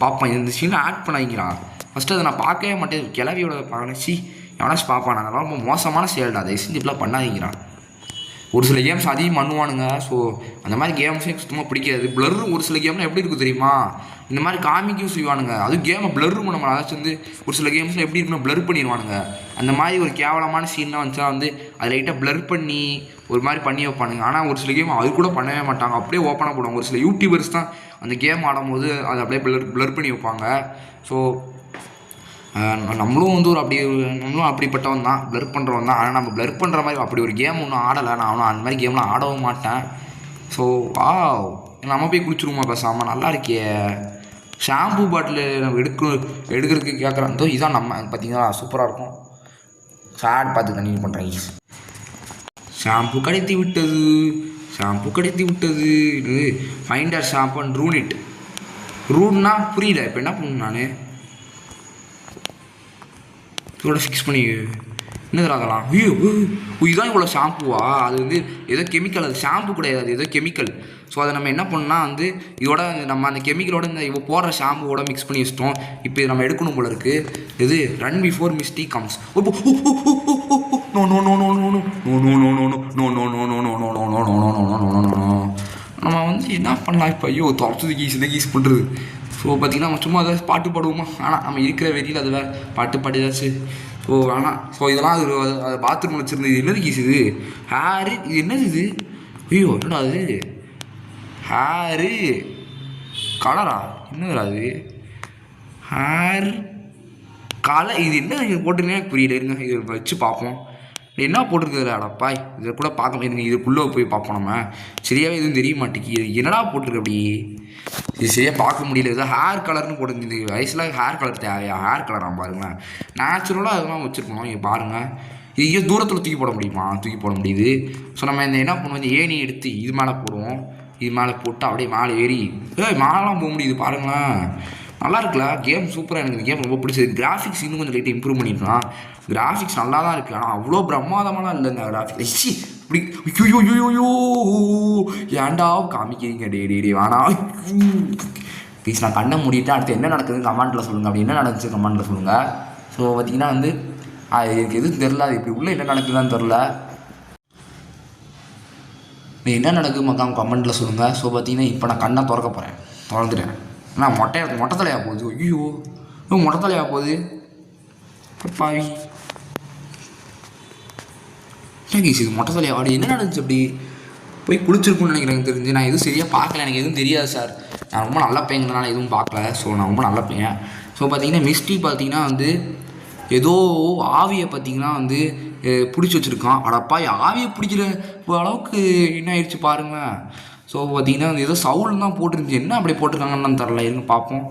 பார்ப்பான் இந்த சீனை ஆட் பண்ணாங்கிறான். ஃபஸ்ட்டு அதை நான் பார்க்கவே மாட்டேன். கிளவியோட பார்க்கணும். எவனாச்சும் பார்ப்பான். நாங்கள் ரொம்ப மோசமான செயல்டா, அதை செஞ்சு இப்படிலாம் பண்ணாதீங்கிறான். ஒரு சில கேம்ஸ் அதிகம் பண்ணுவானுங்க. ஸோ அந்த மாதிரி கேம்ஸே சுத்தமாக பிடிக்காது. ப்ளர்ரு ஒரு சில கேம்லாம் எப்படி இருக்குது தெரியுமா, இந்த மாதிரி காமிக்கும் செய்வானுங்க. அதுவும் கேமை ப்ளர்ரு பண்ண முடியாது. அதாச்சும் வந்து ஒரு சில கேம்ஸில் எப்படி இருக்குன்னா ப்ளர் பண்ணிடுவானுங்க. அந்த மாதிரி ஒரு கேவலமான சீன்லாம் வந்துச்சா வந்து அதை லைட்டாக ப்ளர் பண்ணி ஒரு மாதிரி பண்ணி வைப்பானுங்க. ஆனால் ஒரு சில கேம் அது கூட பண்ணவே மாட்டாங்க, அப்படியே ஓப்பனாக போடுவாங்க. ஒரு சில யூடியூபர்ஸ் தான் அந்த கேம் ஆடும்போது அதை அப்படியே ப்ளர் பண்ணி வைப்பாங்க. ஸோ நம்மளும் வந்து நம்மளும் அப்படிப்பட்டவன் தான், ப்ளர் பண்ணுறவன் தான். ஆனால் நம்ம ப்ளர் பண்ணுற மாதிரி அப்படி ஒரு கேம் ஒன்றும் ஆடலை. நான் அந்த மாதிரி கேம்லாம் ஆடவும் மாட்டேன். ஸோ நம்ம போய் குளிச்சுருவோமா பேசாமல், நல்லா இருக்கே. ஷாம்பு பாட்டில் நம்ம எடுக்கிறதுக்கு கேட்குறோம். இதான் நம்ம பார்த்தீங்கன்னா சூப்பராக இருக்கும். ஷார்ட் பார்த்து கண்டினியூ பண்ணுறேன். ஷாம்பு கிடைத்து விட்டது இது ஃபைண்டர் ஷாம்பு அண்ட் ரூனிட். ரூட்னா புரியல. இப்போ என்ன பண்ணணும், நான் இதோட ஃபிக்ஸ் பண்ணி என்னது அதெல்லாம். இதுதான் இவ்வளோ ஷாம்புவா? அது வந்து ஏதோ கெமிக்கல், அது ஷாம்பு கிடையாது, அது ஏதோ கெமிக்கல். ஸோ அதை நம்ம என்ன பண்ணால் வந்து இதோட நம்ம அந்த கெமிக்கலோட இந்த இவ போடுற ஷாம்புவோட மிக்ஸ் பண்ணி வச்சிட்டோம். இப்போ இது நம்ம எடுக்கணும் போல இருக்குது. இது ரன் பிஃபோர் மிஸ்டி கம்ஸ். நம்ம வந்து என்ன பண்ணலாம் இப்போ? ஐயோ துரத்துது கீஸ் பண்ணுறது. ஸோ பார்த்திங்கன்னா நம்ம சும்மா ஏதாச்சும் பாட்டு பாடுவோமா? ஆனால் நம்ம இருக்கிற வெறியில் அது வேறு பாட்டு பாடிதாச்சு. ஸோ ஆனால் இதெல்லாம் அது பாத்ரூம் வச்சுருந்தது. இது என்னது கீஸ் இது? ஹேரு இது என்னது இது? ஐயோ என்னடா அது? ஹேரு கலரா? என்னதுடா அது? Hair colour. இது என்ன இது போட்டிருக்கேன் எனக்கு புரியல. இருங்க இது வச்சு பார்ப்போம். என்ன போட்டிருக்குதுல அடப்பா. இதை கூட பார்க்க முடியுங்க. இதுக்குள்ளே போய் பார்ப்போம். நம்ம சரியாகவே எதுவும் தெரிய மாட்டேங்குது. என்னடா போட்டிருக்கு அப்படி? இது சரியாக பார்க்க முடியல. ஏதோ ஹேர் கலர்னு போட்டு இந்த வயசில் ஹேர் கலர் தேவையா? ஹேர் கலராக பாருங்களேன். நேச்சுரலாக அதெல்லாம் வச்சுருக்கணும். இங்கே பாருங்கள். இது தூரத்தில் தூக்கி போட முடியுமா? தூக்கி போட முடியுது. ஸோ நம்ம இந்த என்ன பண்ணுவோம், இந்த ஏணி எடுத்து இது மேலே போடுவோம். இது மேலே போட்டு அப்படியே மேலே ஏறி மேலாம் போக முடியுது பாருங்களேன். நல்லா இருக்குல்ல கேம். சூப்பராக எனக்கு இந்த கேம் ரொம்ப பிடிச்சது. கிராஃபிக்ஸ் இன்னும் கொஞ்சம் லைட்டாக இம்ப்ரூவ் பண்ணியிருக்கலாம். கிராஃபிக்ஸ் நல்லா தான் இருக்குது, ஆனால் அவ்வளோ பிரம்மாதமாலாம் இல்லை இந்த கிராஃபிக்ஸ். இப்படி ஐயோ ஏன்டா காமிக்கிறீங்க? டே வேணா ப்ளீஸ். நான் கண்ணை மூடிட்டு அடுத்து என்ன நடக்குதுன்னு கமெண்ட்டில் சொல்லுங்கள். அப்படி என்ன நடந்துச்சு கமெண்ட்டில் சொல்லுங்கள். ஸோ பார்த்திங்கன்னா வந்து எனக்கு எதுவும் தெரில. அது இப்படி உள்ளே என்ன நடக்குதுன்னு தெரில. என்ன நடக்குது மக்கள் கமெண்ட்டில் சொல்லுங்கள். ஸோ பார்த்திங்கன்னா இப்போ நான் கண்ணை திறந்துட்டேன். ஆனால் மொட்டை தலையாக போகுது. ஐயோ மொட்டை தலையாக போகுது பாவி. இது மொட்டை தலையா? அப்படி என்ன நடந்துச்சு? அப்படி போய் குளிச்சிருக்குன்னு நினைக்கிறேன். எனக்கு தெரிஞ்சு நான் எதுவும் சரியாக பார்க்கல. எனக்கு எதுவும் தெரியாது சார். நான் ரொம்ப நல்ல பையங்கிறதுனால எதுவும் பார்க்கல. ஸோ நான் ரொம்ப நல்ல பையன். ஸோ பார்த்திங்கன்னா மிஸ்டி பார்த்திங்கன்னா வந்து ஏதோ ஆவியை பார்த்திங்கன்னா வந்து பிடிச்சி வச்சுருக்கான். அடப்பா ஆவியை பிடிக்கிற அளவுக்கு என்ன ஆயிடுச்சு பாருங்கள். ஸோ பார்த்திங்கன்னா ஏதோ சவுல் தான் போட்டிருந்துச்சு. என்ன அப்படி போட்டிருக்காங்கன்னு தெரில. இருங்க பார்ப்போம்.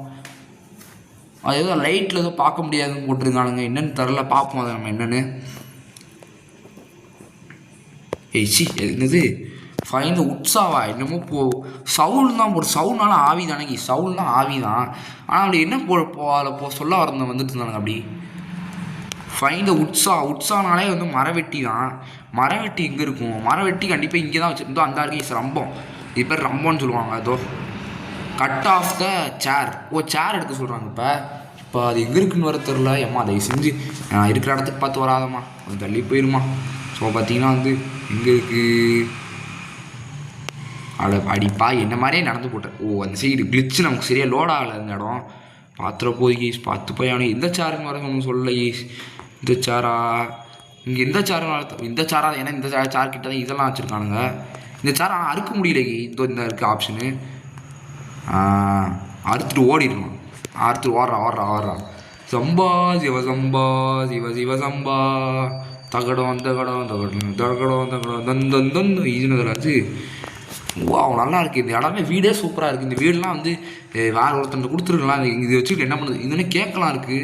அது ஏதோ லைட்டில் ஏதோ பார்க்க முடியாதுன்னு போட்டிருக்கானுங்க. என்னென்னு தெரில. பார்ப்போம் அதை நம்ம என்னென்னு. என்னது ஃபைன் உட்சாவா என்னமோ சவுல் தான் போட்டு. சவுல்னால ஆவி தானே. சவுல்னால் ஆவி தான். ஆனால் அப்படி என்ன அதில் சொல்ல வரந்த வந்துட்டு இருந்தாங்க. அப்படி ஃபைன் உட்சானாலே வந்து மரவெட்டி தான். மரவெட்டி எங்கே இருக்கும்? மரவெட்டி கண்டிப்பாக இங்கே தான் வச்சுருந்தோம். அந்த இருக்கு ரம்பம். இது பேர் ரம்பம்னு சொல்லுவாங்க. அதோ கட் ஆஃப் த சேர். சேர் எடுக்க சொல்கிறாங்க. இப்போ அது எங்கே இருக்குன்னு வர தெரில. ஏம்மா அதை செஞ்சு இருக்கிற இடத்துக்கு பார்த்து வராதம்மா, அது தள்ளி போயிருமா. ஸோ பார்த்தீங்கன்னா வந்து எங்கே இருக்குது? அடிப்பா என்ன மாதிரியே நடந்து போட்டேன். அந்த சைடு கிளிச்சு நமக்கு சரியாக லோட் ஆகலை அந்த இடம். பார்த்துற போய் பார்த்து போய் அவனுக்கு எந்த சேருன்னு வர ஒன்றும் சொல்லலை. இந்த சேரா இங்கே இந்த சேரும் இந்த சேரா, ஏன்னா இந்த சேர் கிட்ட தான் இதெல்லாம் வச்சுருக்கானுங்க. இந்த சேர் ஆனால் அறுக்க முடியல. இந்த இருக்குது ஆப்ஷனு. அறுத்துட்டு ஓடிடணும். அறுத்துட்டு ஓடுறா. சம்பா சிவ சம்பா சிவ சிவ சம்பா தகடம் இதுன்னு வா நல்லா இருக்குது. இந்த இடமே வீடே சூப்பராக இருக்குது. இந்த வீடெலாம் வந்து வேறு ஒருத்தன் கொடுத்துருக்கலாம். இது வச்சுக்கிட்டு என்ன பண்ணுது, இதுன்னு கேட்கலாம் இருக்குது.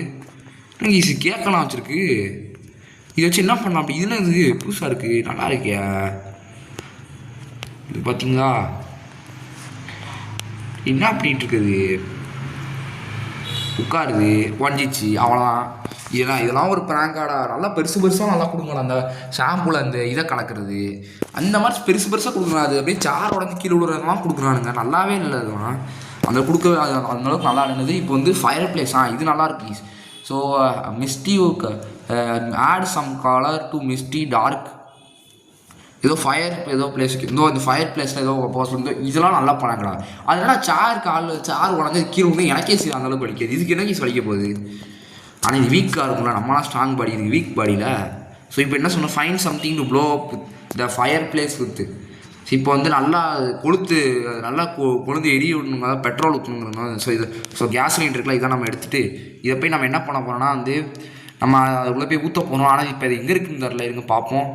ஈஸி கேட்கலாம் வச்சுருக்கு. இதை வச்சு என்ன பண்ணலாம் அப்படி? இதுன்னு இது புதுசாக இருக்குது, நல்லா இருக்கியா இது பார்த்தீங்களா? என்ன அப்படின்ட்டு இருக்குது, உட்காருது ஒஞ்சிச்சு அவ்வளோதான். இதெல்லாம் ஒரு ப்ராங்காடா. நல்லா பெருசாக நல்லா கொடுங்கலாம். அந்த ஷாம்புல அந்த இதை கலக்கிறது அந்த மாதிரி பெருசாக கொடுக்குறான். அது அப்படியே சார் உடஞ்சி கீழே விடுறதுலாம் கொடுக்குறானுங்க. நல்லாவே இல்லை அதுலாம். அந்த கொடுக்கவே அந்தளவுக்கு நல்லா இருந்தது. இப்போ வந்து ஃபயர் பிளேஸ் இது நல்லா இருக்கு. So Misty add some colour to Misty dark ஏதோ ஃபயர் ஏதோ பிளேஸுக்கு இந்த ஃபயர் பிளேஸில் ஏதோ போஸ் வந்து இதெல்லாம் நல்லா பண்ணாங்களா. அதனால் சார் உடனே கீழே வந்து எனக்கே அந்தளவுக்கு வலிக்காது. இதுக்கு என்ன கீஸ் வலிக்க போகுது? ஆனால் இது வீக்காக இருக்கும்ல, நம்மளாம் ஸ்ட்ராங் பாடி, இது வீக் பாடியில். ஸோ இப்போ என்ன சொன்னால் find something to blow up the fire place with. இப்போ வந்து நல்லா கொளுத்து நல்லா கொழுந்து எரிய விடணுங்க, பெட்ரோல் ஊற்றணுங்கிறோம். ஸோ கேஸ் சிலிண்டர் இருக்குல்ல, இதை நம்ம எடுத்துகிட்டு இதை போய் நம்ம என்ன பண்ண போகிறோம்னா வந்து நம்ம அதுக்குள்ளே போய் ஊற்ற போகிறோம். ஆனால் இப்போ அது எங்கே இருக்குன்னு தெரில, இருங்க பார்ப்போம்.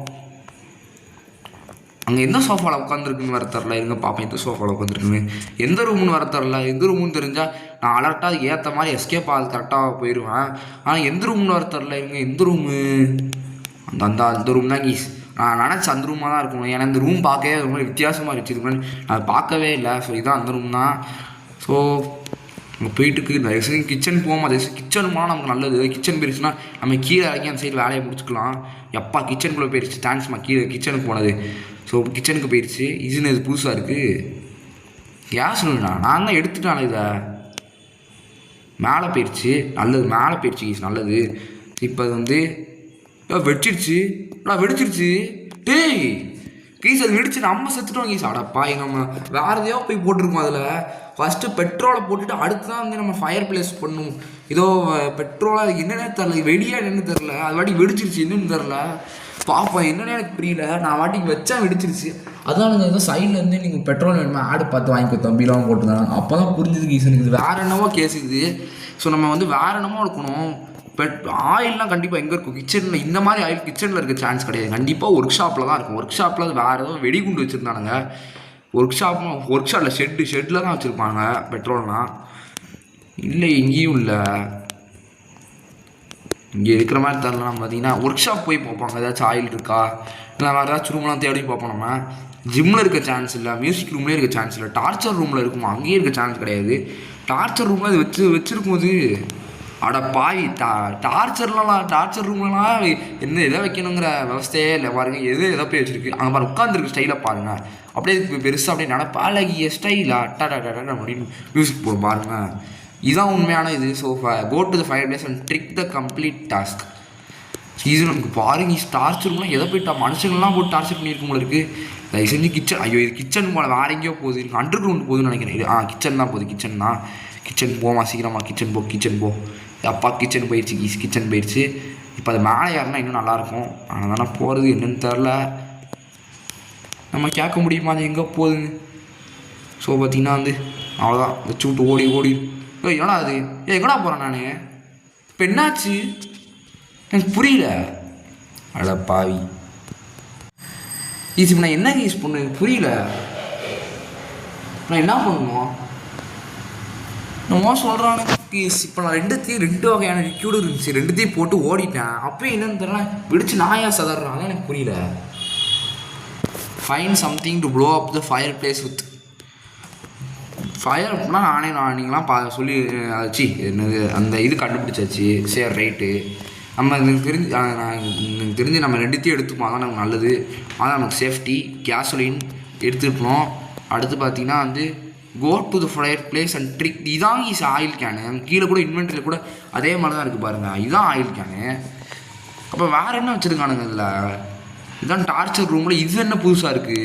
அங்கே எந்த சோஃபாவில் உட்காந்துருக்குன்னு வர தரல, இருங்க பார்ப்பேன். எந்த சோஃபாவில் உட்காந்துருக்குன்னு, எந்த ரூம்னு வர தரல. எந்த ரூமுன்னு தெரிஞ்சால் நான் அலர்ட்டாக அதுக்கு ஏற்ற மாதிரி எஸ்கேப் ஆகுது கரெக்டாக போயிடுவேன். ஆனால் எந்த ரூம்னு வர தரல. இருங்க எந்த ரூமு, அந்த ரூம் தான் கீஸ். நான் நினச்ச அந்த ரூமாக தான் இருக்கணும். ஏன்னா இந்த ரூம் பார்க்கவே ரொம்ப வித்தியாசமாக இருந்துச்சு. நான் பார்க்கவே இல்லை. ஸோ இதுதான் அந்த ரூம் தான். ஸோ நம்ம போயிட்டுக்கு தயவுசெய்து கிச்சன் போகாமல் கிச்சன் போனால் நமக்கு நல்லது. கிச்சன் போயிடுச்சுன்னா நம்ம கீழே இறக்கி அந்த சைடு வேலையை முடிச்சுக்கலாம். எப்பா கிச்சனுக்குள்ளே போயிடுச்சு, தேங்க்ஸ்மா கீழே கிச்சனுக்கு போனது. ஸோ கிச்சனுக்கு போயிடுச்சு. இதுன்னு இது புதுசாக இருக்குது. கேஸ் இல்லைண்ணா, நான் தான் எடுத்துட்டானே. இதை மேலே போயிடுச்சு, நல்லது. மேலே போயிடுச்சு கீஸ், நல்லது. இப்போ அது வந்து வெடிச்சிருச்சு. டேய் கீஸ் அது வெடிச்சு நம்ம செத்துட்டோம் கீஸ். அடப்பா நம்ம வேறு எதையோ போய் போட்டிருக்கோம். அதில் ஃபஸ்ட்டு பெட்ரோலை போட்டுட்டு அடுத்து தான் வந்து நம்ம ஃபயர் பிளேஸ் பண்ணும். ஏதோ பெட்ரோலாக அதுக்கு என்னென்ன தெரில, வெடியா என்னென்னு தெரில. அது வாட்டி வெடிச்சிருச்சு, என்னன்னு தெரில. பார்ப்போம் என்னென்னு எனக்கு புரியல. நான் வாட்டிக்கு வச்சா வெடிச்சிருச்சு. அதான் நீங்கள் ஏதோ சைட்லேருந்து நீங்கள் பெட்ரோல் வேணுமா ஆடு பார்த்து வாங்கிக்கோ தம்பிலாம் போட்டுருந்தாங்க. அப்போ தான் புரிஞ்சுது கீஸ் எனக்கு இது வேறு என்னவோ கேஸ் இது. ஸோ நம்ம வந்து வேறு என்னமோ இருக்கணும். ஆயில்லாம் கண்டிப்பாக எங்கே இருக்கும், கிச்சனில். இந்த மாதிரி ஆயில் கிச்சனில் இருக்க சான்ஸ் கிடையாது. கண்டிப்பாக ஒர்க் ஷாப்பில் தான் இருக்கும். ஒர்க் ஷாப்பில் அது வேறு ஏதோ வெடிகுண்டு வச்சுருந்தானுங்க. ஒர்க் ஷாப்பில் ஷெட்டில் தான் வச்சுருப்பாங்க பெட்ரோல்னால். இல்லை எங்கேயும் இல்லை, இங்கே இருக்கிற மாதிரி தரலாம். பார்த்தீங்கன்னா ஒர்க் ஷாப் போய் பார்ப்பாங்க, ஏதாச்சும் ஆயில் இருக்கா, இல்லை வேறு ஏதாச்சும் ரூம்லாம் தேடி பார்ப்போம். நம்ம ஜிம்மில் இருக்க சான்ஸ் இல்லை, மியூசிக் ரூம்லேயே இருக்க சான்ஸ் இல்லை, டார்ச்சர் ரூமில் இருக்குமா அங்கேயே இருக்க சான்ஸ் கிடையாது. டார்ச்சர் ரூமில் அது வச்சுருக்கும் போது அட பாய் டார்ச்சர் ரூம்லாம் என்ன எதை வைக்கணுங்கிற விவஸ்தையே இல்லை பாருங்கள். எதோ போய் வச்சுருக்கு. அங்கே பாருங்க உட்காந்துருக்கு ஸ்டைலாக பாருங்கள். அப்படியே பெருசாக அப்படியே நடப்பா அழகிய ஸ்டைலாக அட்டாடாடா அப்படின்னு மியூசிக் போடும் பாருங்கள். இதுதான் உண்மையான இது. So go to the fire place and trick the complete task. இது நமக்கு பாருங்க டார்ச்சர் ரூம்லாம் எதை போய்ட்டா மனுஷங்கள்லாம் போட்டு டார்ச்சர் பண்ணியிருக்கும் போல இருக்குது. தயவு செஞ்சு கிச்சன், ஐயோ இது கிச்சன் போல வேறு எங்கேயோ போகுது, எனக்கு அண்டர் கிரவுண்ட் போகுதுன்னு நினைக்கிறேன். இது கிச்சன் தான் போகுது. கிச்சன் போமா சீக்கிரமா, கிச்சன் போ. அப்பா கிச்சன் போயிடுச்சு கிச்சன் போயிடுச்சு. இப்போ அது மேலே யாருன்னா இன்னும் நல்லாயிருக்கும். ஆனால் தானே போகிறது என்னன்னு தெரில. நம்ம கேட்க முடியுமா அது எங்கே போகுதுன்னு? ஸோ பார்த்திங்கன்னா வந்து அவ்வளோதான், வச்சு விட்டு ஓடி என்னடா அது எங்கடா போகிறேன் நான்? இப்போ என்னாச்சு எனக்கு புரியல. அட பாவி இப்போ நான் என்ன யூஸ் பண்ணு புரியல. நான் என்ன பண்ணணும் நம்ம சொல்கிறானு கீஸ். இப்போ நான் ரெண்டு வகையான லிக்யூடு இருந்துச்சு, ரெண்டுத்தையும் போட்டு ஓடிட்டேன். அப்போ என்னன்னு தெரியல, விடிச்சு நாயா சதறான். எனக்கு புரியல. Fine something to blow up the fire place with fire அப்படின்னா நீங்களாம் சொல்லி ஆச்சு என்னது அந்த இது கண்டுபிடிச்சாச்சு. சரி ரைட்டு. நம்ம எனக்கு தெரிஞ்சு நம்ம ரெண்டுத்தையும் எடுத்துப்போம். அதான் நமக்கு நல்லது. அதான் நமக்கு சேஃப்டி. கேசோலின் எடுத்துக்கணும். அடுத்து பார்த்திங்கன்னா வந்து go to the fire place and trick. இதான் ஆயில் கேனு. கீழே கூட இன்வென்ட்ரியில் கூட அதே மாதிரி தான் இருக்குது பாருங்கள். இதுதான் ஆயில் கேனு. அப்போ வேறு என்ன வச்சுருக்கானுங்க இதில்? இதுதான் டார்ச்சர் ரூமில். இது என்ன புதுசாக இருக்குது?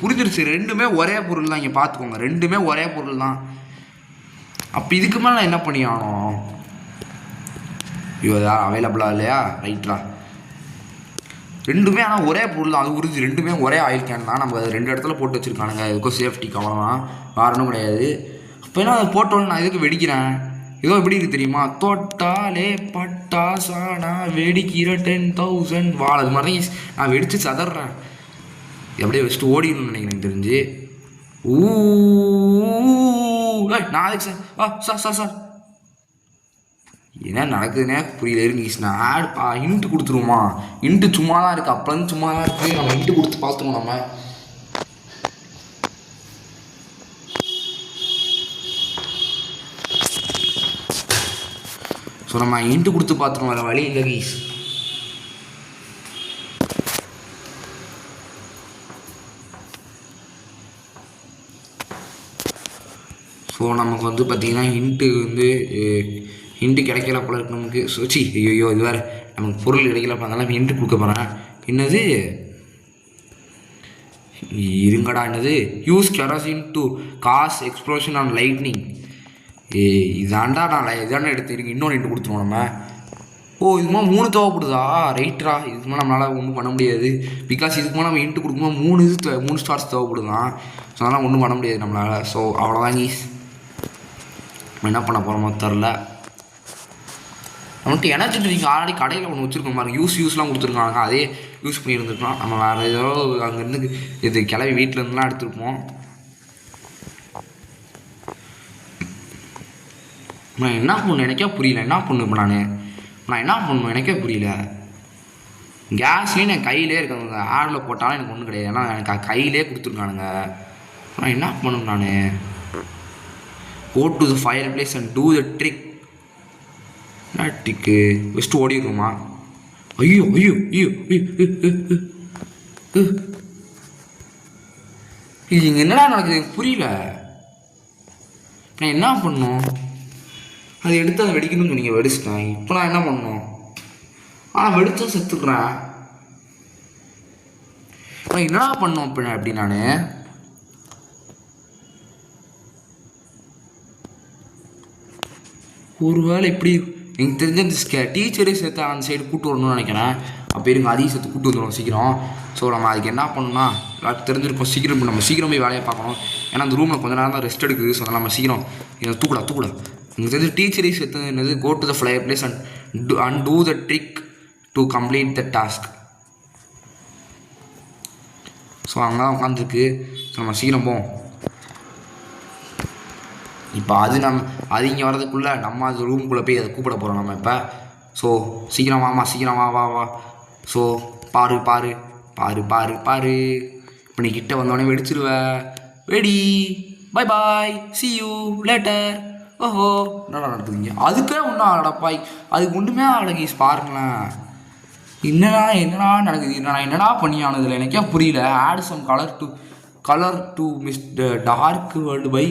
புரிஞ்சிருச்சு, ரெண்டுமே ஒரே பொருள் தான். இங்கே பார்த்துக்கோங்க, ரெண்டுமே ஒரே பொருள் தான். அப்போ இதுக்கு மேலே நான் என்ன பண்ணி ஆகணும்? ஐயோ அவைலபிளாக இல்லையா? ரைட்ரா ரெண்டுமே ஆனால் ஒரே பொருள் தான், அது உறுதி. ரெண்டுமே ஒரே ஆயில் கேன் தான். நம்ம அது 2 இடத்துல போட்டு வச்சுருக்கானுங்க, எதுக்கும் சேஃப்டிக்கு அவ்வளோதான், வேறு ஒன்றும் கிடையாது. அப்போ என்ன அதை போட்டோன்னு நான் எதுக்கு வெடிக்கிறேன்? ஏதோ எப்படி இருக்குது தெரியுமா? தொட்டாலே பட்டாசானா வெடிக்கிற 10,000 வாழ. அது மாதிரி நான் வெடித்து சதறேன். எப்படியே வச்சுட்டு ஓடிடணும்னு நினைக்கிறேன் தெரிஞ்சு. நான் அதுக்கு சார் என்ன நடக்குதுன்னே புரியல. இருக்கு ஆடுப்பா, இன்ட்டு கொடுத்துருவோமா? இன்ட்டு சும்மா தான் இருக்குது, அப்போலேருந்து சும்மா தான் இருக்குது. நம்ம இன்ட்டு கொடுத்து பார்த்துருவோம். நம்ம ஸோ நம்ம இன்ட்டு கொடுத்து பார்த்துருவோம், வேறு வழி இல்லை கீஸ். ஸோ நமக்கு வந்து பார்த்திங்கன்னா ஹிண்ட்டு கிடைக்கல போல இருக்கு நமக்கு. ஸோ ஐயோ இது வேறு நமக்கு பொருள் கிடைக்கல, அதனால ஹிண்ட்டு கொடுக்க போகிறேன். என்னது இருங்கடா, என்னது use kerosene to cause explosion on lightning. இதாண்டா இதாண்டா எடுத்துருக்கு. இன்னொன்று ஹிண்ட்டு கொடுத்துருவோம் நம்ம. இதுக்கு மேலே 3 தேவைப்படுதா? ரைட்ரா, இதுக்கு மேலே நம்மளால் ஒன்றும் பண்ண முடியாது. பிகாஸ் இதுக்கு மேலே நம்ம ஹிண்ட்டு கொடுக்கும்போது 3 ஸ்டார்ஸ் தேவைப்படுதான். ஸோ அதனால் ஒன்றும் பண்ண முடியாது நம்மளால். ஸோ அவ்வளோதான் கீஸ். நம்ம என்ன பண்ண போகிறோமோ தெரில. நம்மகிட்ட எனர்ஜி ட்ரிங்க் ஆல்ரெடி கடையில் ஒன்று வச்சுருக்கோம் மாதிரி யூஸ்லாம் கொடுத்துருக்காங்க, அதே யூஸ் பண்ணியிருந்துருக்கலாம். நம்ம வேறு ஏதோ அங்கேருந்து இது கிளவி வீட்டிலேருந்துலாம் எடுத்துருப்போம். நான் என்ன பண்ணணும் எனக்கே புரியல. என்ன பண்ணணும் இப்போ நான் என்ன பண்ணணும் எனக்கே புரியல. கேஸ்லேயும் என் கையிலே இருக்காங்க, ஆடில் போட்டாலும் எனக்கு ஒன்றும் கிடையாது. ஏன்னா எனக்கு கையிலே கொடுத்துருக்கானுங்க. நான் என்ன பண்ணணும்? நான் go to the fireplace and do the trick. என்ன ட்ரிக்கு? ஃபஸ்ட்டு ஓடிடுமா? ஐயோ இது இங்கே என்னடா நடக்குது எனக்கு புரியல. நான் என்ன பண்ணணும்? அதை எடுத்து அதை வெடிக்கணும்னு சொன்னீங்க, வெடிச்சிட்டேன். இப்போ நான் என்ன பண்ணணும்? வெடிச்சா செத்துக்கிறேன். நான் என்னடா பண்ணோம் இப்போ அப்படி? நான் ஒரு வேளை இப்படி எனக்கு தெரிஞ்ச இந்த டீச்சரே சேர்த்து அந்த சைடு கூப்பிட்டு வரணும்னு நினைக்கிறேன். அப்போ இருங்க, அதையும் சேர்த்து கூப்பிட்டு வந்துடுவோம் சீக்கிரம். ஸோ நம்ம அதுக்கு என்ன பண்ணணும்னா, எல்லாருக்கும் தெரிஞ்சிருக்கோம், நம்ம சீக்கிரம் போய் வேலையை பார்க்கணும். ஏன்னா அந்த ரூமில் கொஞ்ச நேரம் தான் ரெஸ்ட் எடுக்குது. ஸோ அதனால் நம்ம சீக்கிரம் இதை தூக்கூடா. எனக்கு தெரிஞ்ச டீச்சரே சேர்த்து என்னது, go to the fire place and do the trick to complete the task. So அங்கே தான் உட்காந்துருக்கு. ஸோ நம்ம சீக்கிரம் போவோம். இப்போ அது இங்கே வர்றதுக்குள்ளே நம்ம அது ரூமுக்குள்ளே போய் அதை கூப்பிட போகிறோம் நம்ம இப்போ. ஸோ சீக்கிரம் வாமா, சீக்கிரம் வா. ஸோ பாரு. இப்போ நீ கிட்ட வந்தோடனே வெடிச்சிருவேன். வெடி, பாய், see you later. ஓஹோ என்னடா நடக்குதுங்க? அதுக்கே ஒன்றும் ஆகலடாப்பாய், அதுக்கு ஒன்றுமே ஆகலகீஸ். பாருங்களேன் என்னடா நடக்குது. நான் என்னடா பண்ணியானதில்லை எனக்கே புரியல. Add some colour to miss dark world by.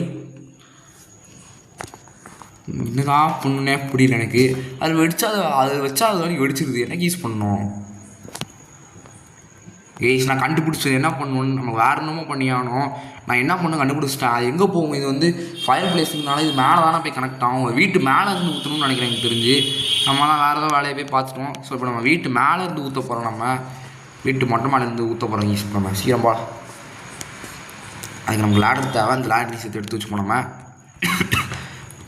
என்னதான் பண்ணுனே புரியல எனக்கு. அது வச்சா அது வரைக்கும் வெடிச்சிருது. எனக்கு யூஸ் பண்ணணும் நான் கண்டுபிடிச்சது என்ன பண்ணணும்னு. நம்ம வேறு என்னமோ பண்ணியானோம். நான் என்ன பண்ண கண்டுபிடிச்சிட்டேன். அது எங்கே போகும்? இது வந்து ஃபயர் பிளேஸுங்கனால இது மேலே தானே போய் கனெக்ட் ஆகும். வீட்டு மேலே இருந்து ஊற்றணும்னு நினைக்கிறேன் எனக்கு தெரிஞ்சு. நம்ம தான் வேறு ஏதோ வேலையை போய் பார்த்துட்டோம். ஸோ இப்போ நம்ம வீட்டு மேலே இருந்து ஊற்ற போகிறோம். நம்ம வீட்டு மொட்டை மேலே இருந்து ஊற்ற போகிறோம். யூஸ் நம்ம சீக்கிரம் போகலாம். அதுக்கு நமக்கு லேடர் தேவை. அந்த லேடர் சேர்த்து எடுத்து வச்சுப்போம். நம்ம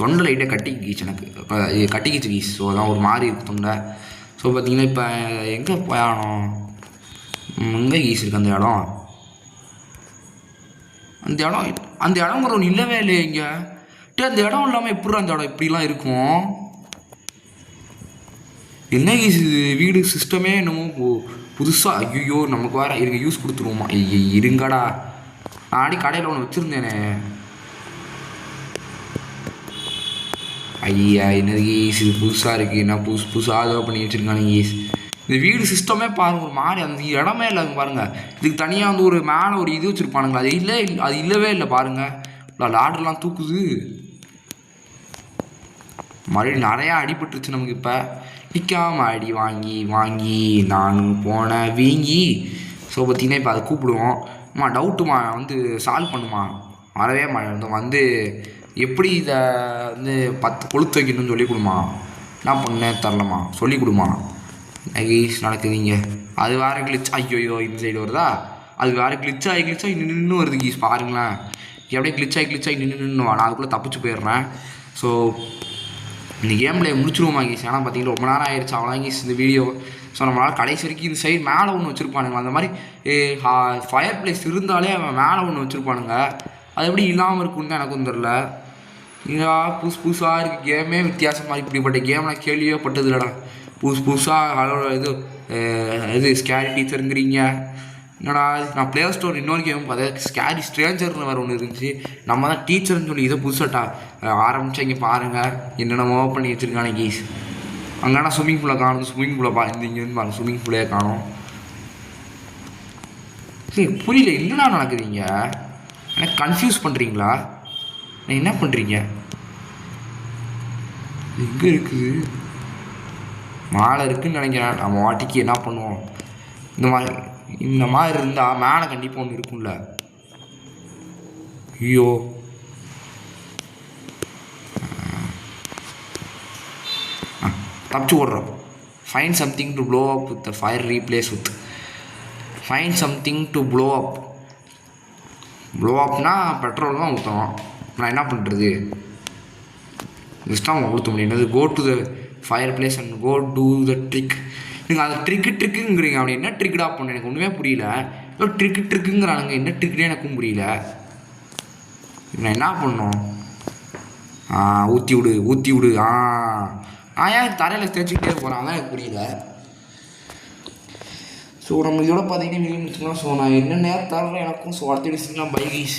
தொண்டை லைட்டாக கட்டிக்கிச்சு எனக்கு, இப்போ கட்டிக்கிச்சு கீஸ். ஸோ அதான் ஒரு மாதிரி இருக்குது தொண்டை. ஸோ பார்த்தீங்கன்னா இப்போ எங்கே போயானோம்? எங்கே கீஸ் இருக்குது அந்த இடம்? அந்த இடங்கிற ஒன்று இல்லவே இல்லையே இங்கே. அந்த இடம் இல்லாமல் எப்படி அந்த இடம் இப்படிலாம் இருக்கும்? என்ன கீஸ் இது? வீடு சிஸ்டமே என்னமோ புதுசாக. ஐயோ நமக்கு வேறு இருங்க, யூஸ் கொடுத்துருவோமா? இருங்கடா, நான் கடையில் ஒன்று வச்சுருந்தேனே. ஐயா என்னது கீஸ் இது புதுசாக இருக்குது. என்ன புதுசாக ஏதோ பண்ணி வச்சுருக்கானு கீஸ். இந்த வீடு சிஸ்டமே பாருங்கள் ஒரு மாதிரி. அந்த இடமே இல்லை பாருங்கள். இதுக்கு தனியாக வந்து ஒரு மேலே ஒரு இது வச்சுருப்பானுங்க. அது இல்லவே இல்லை பாருங்கள். லாடர்லாம் தூக்குது. மறுபடியும் நிறையா அடிபட்டுருச்சு நமக்கு. இப்போ நிற்காம அடி வாங்கி நானும் போனேன் வீங்கி. ஸோ பார்த்திங்கன்னா இப்போ அதை கூப்பிடுவோம். டவுட்டுமா வந்து சால்வ் பண்ணுமா? வரவே வந்து எப்படி இதை வந்து 10 கொளுத்து வைக்கணும்னு சொல்லி கொடுமா? என்ன பண்ணேன் தரலமா? சொல்லி கொடுமா? நகீஸ் நடக்குதுங்க. அது வேறு கிளிச். ஐயோ இந்த சைடு வருதா? அது வேறு கிளிச் ஆகி நின்று வருது கீஸ். பாருங்களேன், எப்படியே கிளிச் ஆகி நின்று நான் அதுக்குள்ளே தப்பிச்சு போயிடுறேன். ஸோ இந்த கேமில் முடிச்சிருவோமா கீஸ்? ஏன்னா பார்த்தீங்கன்னா ரொம்ப நேரம் ஆயிடுச்சு. அவ்வளோதான் கீஸ் இந்த வீடியோ. ஸோ நம்மளால் கடைசி வரைக்கும் இந்த சைடு மேலே ஒன்று வச்சுருப்பானுங்க. அந்த மாதிரி ஃபயர் பிளேஸ் இருந்தாலே அவன் மேலே ஒன்று வச்சுருப்பானுங்க. அது எப்படி இல்லாமல் இருக்குன்னு தான் எனக்கும் தெரில. இங்கா புதுசாக இருக்குது கேமே, வித்தியாசமாக இப்படிப்பட்ட கேம் நான் கேள்வியே பட்டது இல்லைடா. புதுசாக இது ஸ்கேரி டீச்சருங்கிறீங்க. என்னடா நான் ப்ளே ஸ்டோர் இன்னொரு கேம் பார்த்தேன், ஸ்கேரி ஸ்ட்ரேஞ்சர்னு வேறு ஒன்று இருந்துச்சு. நம்ம தான் டீச்சர்னு சொல்லி இதை புதுசாட்டா ஆரம்பித்தா. பாருங்கள் என்னென்னமோ பண்ணி வச்சுருக்கானே கீஸ். அங்கேனா ஸ்விம்மிங் பூலை காணும். ஸ்விம்மிங் பூலை இங்கேருந்து பாருங்கள், ஸ்விம்மிங் பூலே காணும். சரி புரியல, என்னடா நடக்குதுங்க? எனக்கு கன்ஃபியூஸ் பண்ணுறீங்களா? என்ன பண்ணுறீங்க? எங்கே இருக்குது? மேலே இருக்குதுன்னு நினைக்கிறேன். நம்ம வாட்டிக்கு என்ன பண்ணுவோம், இந்த மாதிரி இருந்தால் மேலே கண்டிப்பாக ஒன்று இருக்கும்ல. ஐயோ தப்பிச்சு ஓடுறோம். Find something to blow up with fire replace with. Find something to blow up. Blow அப்னா பெட்ரோல் தான் ஊற்றணும். நான் என்ன பண்ணுறது? ஜஸ்ட்டாக அவங்க ஊற்ற முடியும். என்னது go to the fire place and go to the trick. நீங்கள் அதை ட்ரிக்குங்கிறீங்க. அப்படி என்ன ட்ரிக்கடா பண்ண எனக்கு ஒன்றுமே புரியல. ஏதோ ட்ரிக்குங்கிறானுங்க, என்ன ட்ரிக்குனே எனக்கும் புரியல. நான் என்ன பண்ணோம்? ஊற்றி விடு. ஏன் தரையில் தேய்ச்சிக்கிட்டே போகிறேன், அதான் எனக்கு புரியல. ஸோ நம்ம இதோட பார்த்தீங்கன்னா ஸோ நான் என்ன நேரம் தரேன் எனக்கும். ஸோ அடுத்த டிஸ்ட்ரிக்ட்லாம் பைகீஸ்.